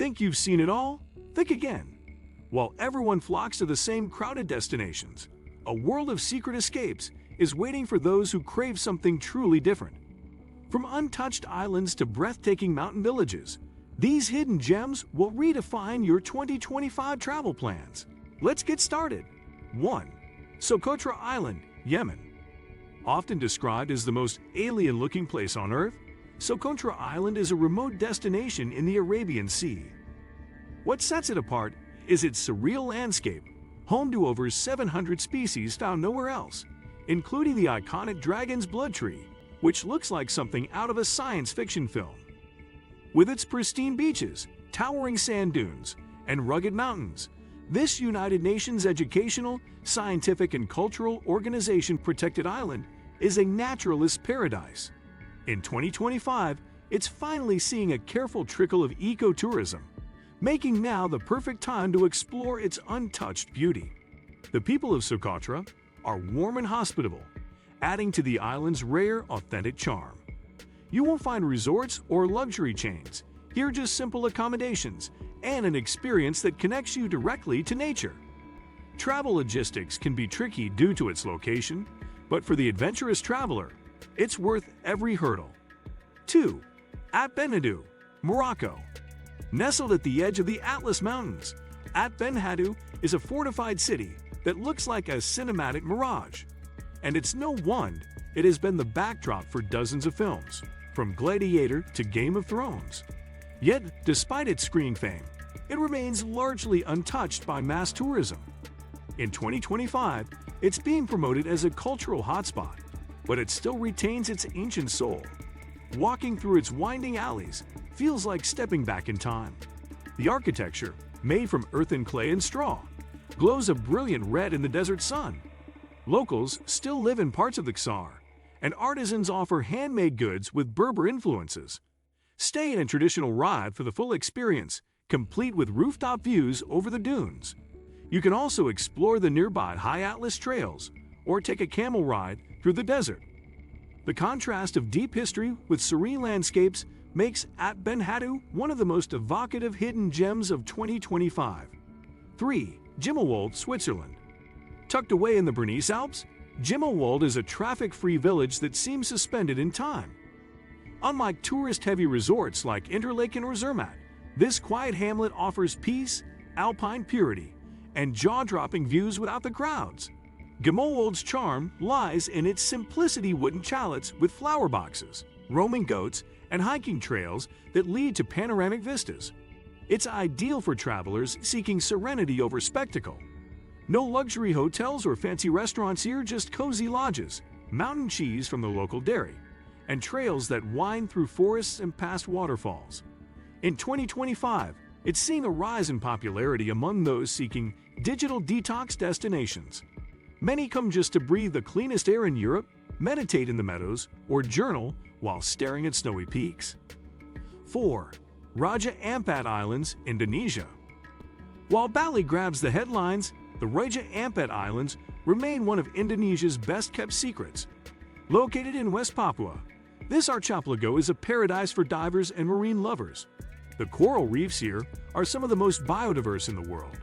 Think you've seen it all? Think again. While everyone flocks to the same crowded destinations, a world of secret escapes is waiting for those who crave something truly different. From untouched islands to breathtaking mountain villages, these hidden gems will redefine your 2025 travel plans. Let's get started. 1. Socotra Island, Yemen. Often described as the most alien-looking place on Earth, Socotra Island is a remote destination in the Arabian Sea. What sets it apart is its surreal landscape, home to over 700 species found nowhere else, including the iconic dragon's blood tree, which looks like something out of a science fiction film. With its pristine beaches, towering sand dunes, and rugged mountains, this United Nations educational, scientific, and cultural organization protected island is a naturalist's paradise. In 2025, it's finally seeing a careful trickle of ecotourism, making now the perfect time to explore its untouched beauty. The people of Socotra are warm and hospitable, adding to the island's rare, authentic charm. You won't find resorts or luxury chains, here just simple accommodations and an experience that connects you directly to nature. Travel logistics can be tricky due to its location, but for the adventurous traveler, it's worth every hurdle. 2. At Benhadou, Morocco. Nestled at the edge of the Atlas Mountains, At Benhadou is a fortified city that looks like a cinematic mirage. And it's no wonder it has been the backdrop for dozens of films, from Gladiator to Game of Thrones. Yet, despite its screen fame, it remains largely untouched by mass tourism. In 2025, it's being promoted as a cultural hotspot, but it still retains its ancient soul. Walking through its winding alleys feels like stepping back in time. The architecture, made from earthen clay and straw, glows a brilliant red in the desert sun. Locals still live in parts of the Ksar, and artisans offer handmade goods with Berber influences. Stay in a traditional ride for the full experience, complete with rooftop views over the dunes. You can also explore the nearby High Atlas trails or take a camel ride through the desert. The contrast of deep history with serene landscapes makes At Benhadou one of the most evocative hidden gems of 2025. 3. Gimmelwald, Switzerland. Tucked away in the Bernese Alps, Gimmelwald is a traffic-free village that seems suspended in time. Unlike tourist-heavy resorts like Interlaken or Zermatt, this quiet hamlet offers peace, alpine purity, and jaw-dropping views without the crowds. Gimmelwald's charm lies in its simplicity: wooden chalets with flower boxes, roaming goats, and hiking trails that lead to panoramic vistas. It's ideal for travelers seeking serenity over spectacle. No luxury hotels or fancy restaurants here, just cozy lodges, mountain cheese from the local dairy, and trails that wind through forests and past waterfalls. In 2025, it's seeing a rise in popularity among those seeking digital detox destinations. Many come just to breathe the cleanest air in Europe, meditate in the meadows, or journal while staring at snowy peaks. 4. Raja Ampat Islands, Indonesia. While Bali grabs the headlines, the Raja Ampat Islands remain one of Indonesia's best-kept secrets. Located in West Papua, this archipelago is a paradise for divers and marine lovers. The coral reefs here are some of the most biodiverse in the world,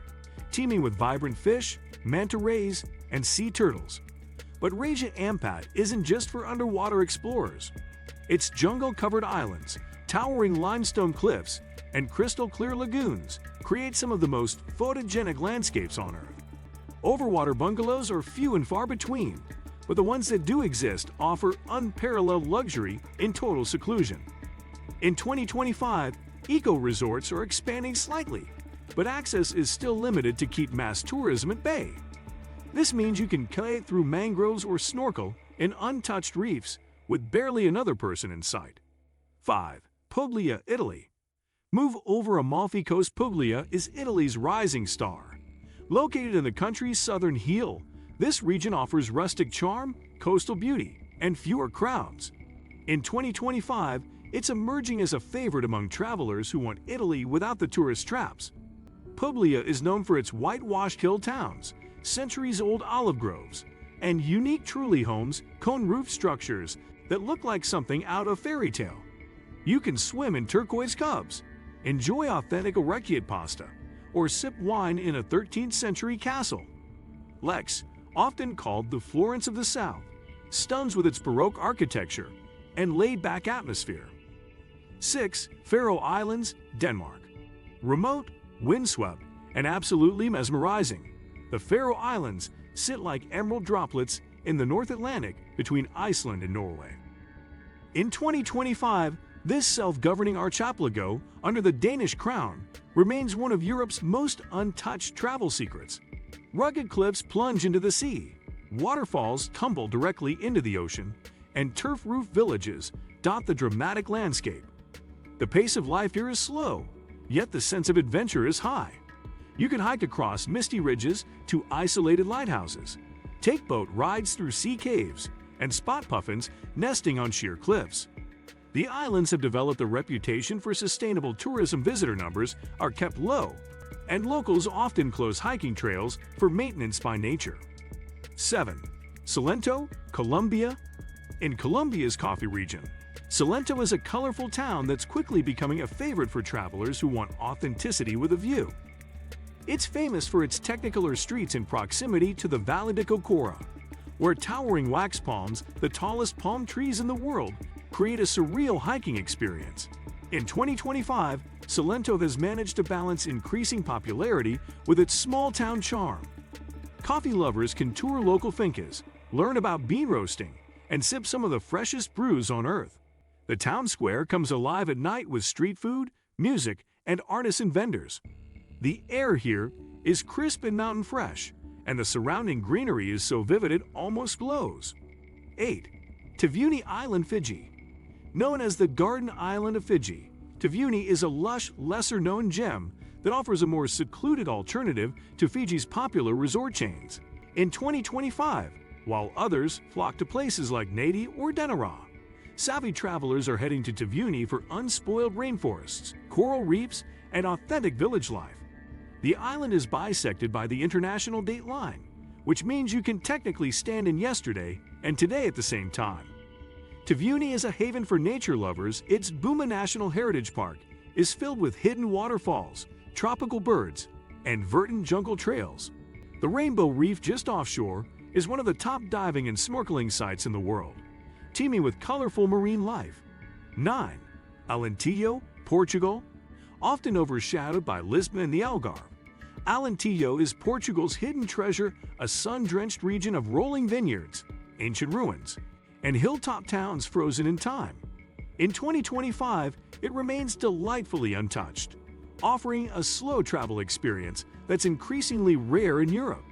teeming with vibrant fish, manta rays, and sea turtles. But Raja Ampat isn't just for underwater explorers. Its jungle-covered islands, towering limestone cliffs, and crystal-clear lagoons create some of the most photogenic landscapes on Earth. Overwater bungalows are few and far between, but the ones that do exist offer unparalleled luxury in total seclusion. In 2025, eco-resorts are expanding slightly, but access is still limited to keep mass tourism at bay. This means you can kayak through mangroves or snorkel in untouched reefs with barely another person in sight. 5. Puglia, Italy. Move over Amalfi Coast. Puglia is Italy's rising star. Located in the country's southern heel, this region offers rustic charm, coastal beauty, and fewer crowds. In 2025, it's emerging as a favorite among travelers who want Italy without the tourist traps. Puglia is known for its whitewashed hill towns, centuries-old olive groves, and unique trulli homes, cone-roof structures that look like something out of fairy tale. You can swim in turquoise cubs, Enjoy authentic orecchiette pasta, or sip wine in a 13th century castle. Lex, often called the Florence of the South, stuns with its Baroque architecture and laid-back atmosphere. 6. Faroe Islands, Denmark. Remote, windswept, and absolutely mesmerizing, the Faroe Islands sit like emerald droplets in the North Atlantic between Iceland and Norway. In 2025, this self-governing archipelago under the Danish crown remains one of Europe's most untouched travel secrets. Rugged cliffs plunge into the sea, waterfalls tumble directly into the ocean, and turf-roof villages dot the dramatic landscape. The pace of life here is slow, yet the sense of adventure is high. You can hike across misty ridges to isolated lighthouses, take boat rides through sea caves, and spot puffins nesting on sheer cliffs. The islands have developed a reputation for sustainable tourism. Visitor numbers are kept low, and locals often close hiking trails for maintenance by nature. 7. Salento, Colombia. In Colombia's coffee region, Salento is a colorful town that's quickly becoming a favorite for travelers who want authenticity with a view. It's famous for its Technicolor streets in proximity to the Valle de Cocora, where towering wax palms, the tallest palm trees in the world, create a surreal hiking experience. In 2025, Salento has managed to balance increasing popularity with its small-town charm. Coffee lovers can tour local fincas, learn about bean roasting, and sip some of the freshest brews on earth. The town square comes alive at night with street food, music, and artisan vendors. The air here is crisp and mountain fresh, and the surrounding greenery is so vivid it almost glows. 8. Tavuni Island, Fiji. Known as the Garden Island of Fiji, Tavuni is a lush, lesser-known gem that offers a more secluded alternative to Fiji's popular resort chains. In 2025, while others flock to places like Nadi or Denara, savvy travelers are heading to Tavuni for unspoiled rainforests, coral reefs, and authentic village life. The island is bisected by the international date line, which means you can technically stand in yesterday and today at the same time. Tavuni is a haven for nature lovers. Its Buma National Heritage Park is filled with hidden waterfalls, tropical birds, and verdant jungle trails. The Rainbow Reef just offshore is one of the top diving and snorkeling sites in the world, teeming with colorful marine life. 9. Alentejo, Portugal. Often overshadowed by Lisbon and the Algarve, Alentejo is Portugal's hidden treasure, a sun-drenched region of rolling vineyards, ancient ruins, and hilltop towns frozen in time. In 2025, it remains delightfully untouched, offering a slow travel experience that's increasingly rare in Europe.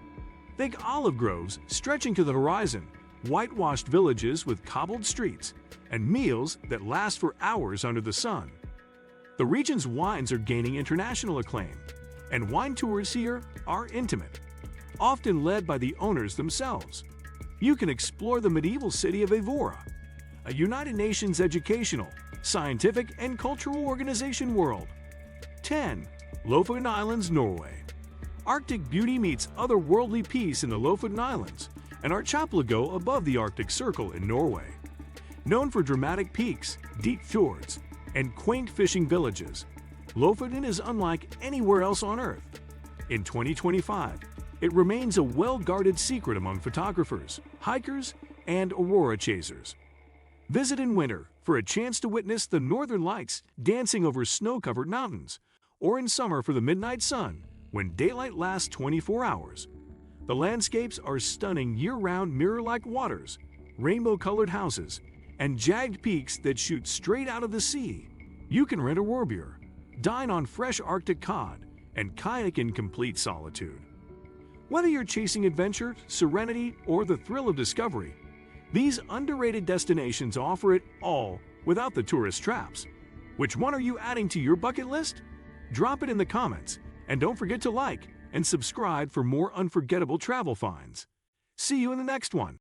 Think olive groves stretching to the horizon, whitewashed villages with cobbled streets, and meals that last for hours under the sun. The region's wines are gaining international acclaim, and wine tours here are intimate, often led by the owners themselves. You can explore the medieval city of Evora, a United Nations educational, scientific, and cultural organization world. 10. Lofoten Islands, Norway. Arctic beauty meets otherworldly peace in the Lofoten Islands, an archipelago above the Arctic Circle in Norway. Known for dramatic peaks, deep fjords, and quaint fishing villages, Lofoten is unlike anywhere else on Earth. In 2025, it remains a well-guarded secret among photographers, hikers, and aurora chasers. Visit in winter for a chance to witness the northern lights dancing over snow-covered mountains, or in summer for the midnight sun when daylight lasts 24 hours. The landscapes are stunning year-round, mirror-like waters, rainbow-colored houses, and jagged peaks that shoot straight out of the sea. You can rent a warbur, dine on fresh Arctic cod, and kayak in complete solitude. Whether you're chasing adventure, serenity, or the thrill of discovery, these underrated destinations offer it all without the tourist traps. Which one are you adding to your bucket list? Drop it in the comments, and don't forget to like and subscribe for more unforgettable travel finds. See you in the next one.